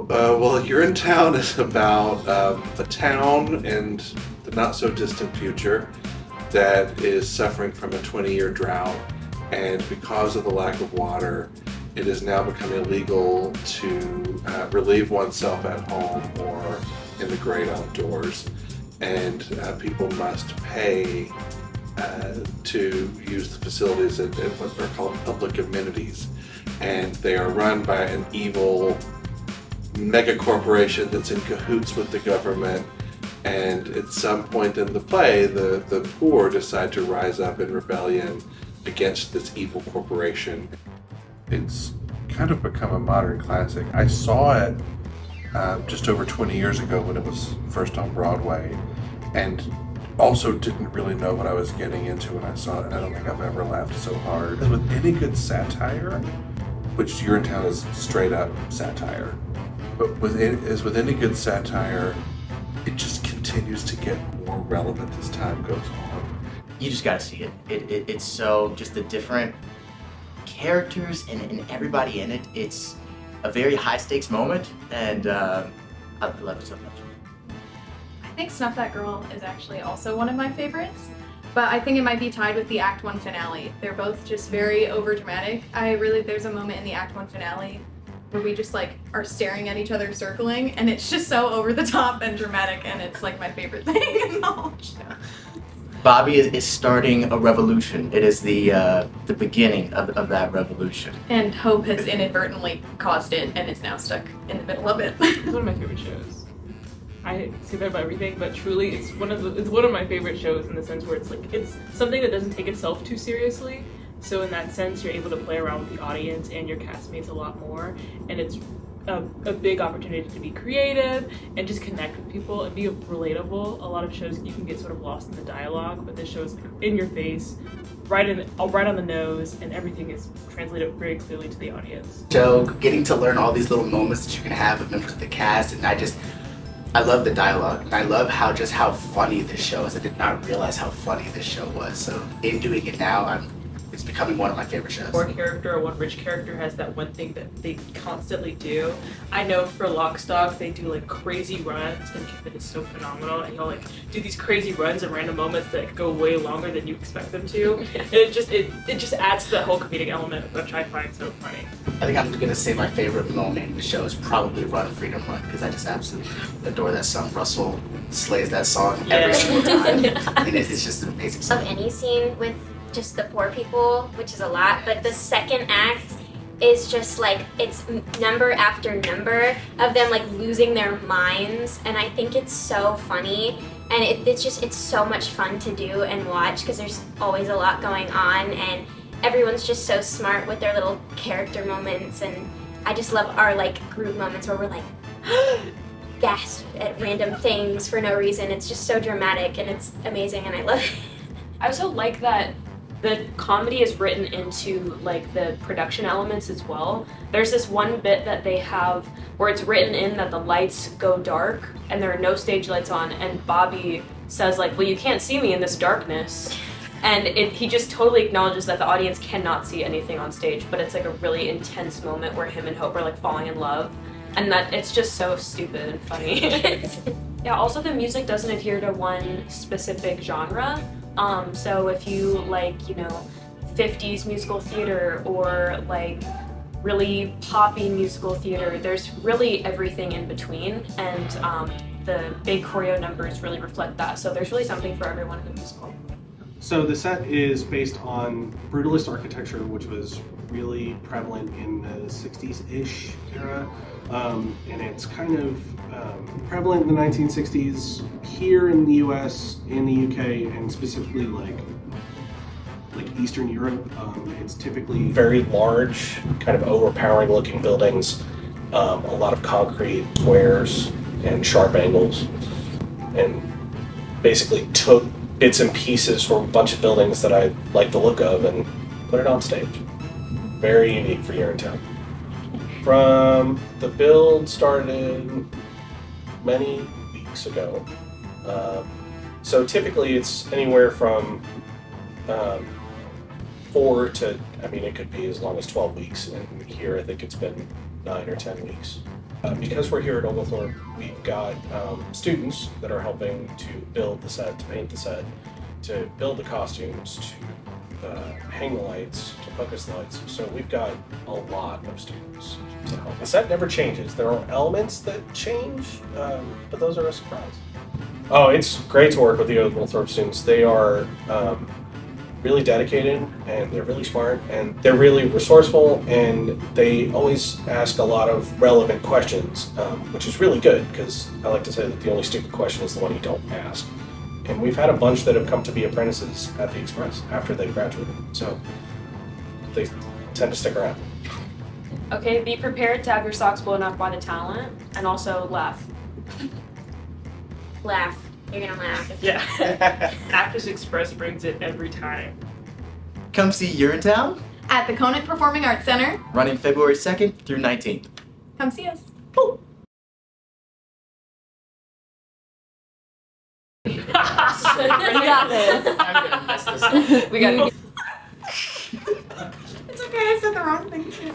Well, Urientown is about a town in the not-so-distant future that is suffering from a 20-year drought, and because of the lack of water, it is now becoming illegal to relieve oneself at home or in the great outdoors, and people must pay to use the facilities at what are called public amenities, and they are run by an evil megacorporation that's in cahoots with the government. And at some point in the play, the poor decide to rise up in rebellion against this evil corporation. It's kind of become a modern classic. I saw it just over 20 years ago when it was first on Broadway, and also didn't really know what I was getting into when I saw it. I don't think I've ever laughed so hard. With any good satire, which Urinetown is straight up satire, but with any good satire, it just continues to get more relevant as time goes on. You just gotta see it. It's so, just the different characters and everybody in it. It's a very high stakes moment, and I love it so much. I think Snuff That Girl is actually also one of my favorites, but I think it might be tied with the Act 1 finale. They're both just very overdramatic. There's a moment in the Act 1 finale where we just like are staring at each other circling, and it's just so over the top and dramatic, and it's like my favorite thing in the whole show. Bobby is starting a revolution. It is the beginning of that revolution. And Hope has inadvertently caused it and is now stuck in the middle of it. It's one of my favorite shows. I say that about everything, but truly it's one of my favorite shows in the sense where it's something that doesn't take itself too seriously. So in that sense, you're able to play around with the audience and your castmates a lot more, and it's a big opportunity to be creative and just connect with people and be relatable. A lot of shows you can get sort of lost in the dialogue, but this show is in your face, right on the nose, and everything is translated very clearly to the audience. So getting to learn all these little moments that you can have with members of the cast, and I love the dialogue, and I love how funny this show is. I did not realize how funny this show was. So in doing it now, it's becoming one of my favorite shows. One character or one rich character has that one thing that they constantly do. I know for Lockstock, they do like crazy runs, and Kevin is so phenomenal, and he'll like do these crazy runs at random moments that go way longer than you expect them to. And it just adds to the whole comedic element, which I find so funny. I think I'm gonna say my favorite moment in the show is probably Run Freedom Run, because I just absolutely adore that song. Russell slays that song every single time, and it's just an amazing song. Of any scene with just the poor people, which is a lot, but the second act is just like, it's number after number of them like losing their minds, and I think it's so funny, and it's so much fun to do and watch because there's always a lot going on, and everyone's just so smart with their little character moments, and I just love our like group moments where we're like gasp at random things for no reason. It's just so dramatic and it's amazing, and I love it. I also like that the comedy is written into like the production elements as well. There's this one bit that they have where it's written in that the lights go dark and there are no stage lights on, and Bobby says like, well, you can't see me in this darkness. And he just totally acknowledges that the audience cannot see anything on stage, but it's like a really intense moment where him and Hope are like falling in love, and that it's just so stupid and funny. Yeah, also the music doesn't adhere to one specific genre. So if you like, 50s musical theater or like really poppy musical theater, there's really everything in between, and the big choreo numbers really reflect that. So there's really something for everyone in the musical. So the set is based on brutalist architecture, which was really prevalent in the 60s-ish era, and it's kind of prevalent in the 1960s here in the US, in the UK, and specifically like Eastern Europe. It's typically very large, kind of overpowering looking buildings, a lot of concrete squares and sharp angles, and basically took bits and pieces from a bunch of buildings that I like the look of and put it on stage. Very unique for Urientown. From the build started many weeks ago. So typically it's anywhere from 4 to, it could be as long as 12 weeks. And here I think it's been 9 or 10 weeks. Because we're here at Oglethorpe, we've got students that are helping to build the set, to paint the set, to build the costumes, to hang the lights, to focus the lights. So we've got a lot of students to help. The set never changes. There are elements that change, but those are a surprise. Oh, it's great to work with the Oglethorpe students. They are really dedicated, and they're really smart, and they're really resourceful, and they always ask a lot of relevant questions, which is really good, because I like to say that the only stupid question is the one you don't ask. And we've had a bunch that have come to be apprentices at the Express after they graduated, so they tend to stick around. Okay, be prepared to have your socks blown up by the talent, and also laugh. Laugh. You're gonna laugh. Yeah. Actors Express brings it every time. Come see Urientown, At the Conant Performing Arts Center. running February 2nd through 19th. Come see us. We got this. I'm gonna mess this up. We got It's okay, I said the wrong thing too.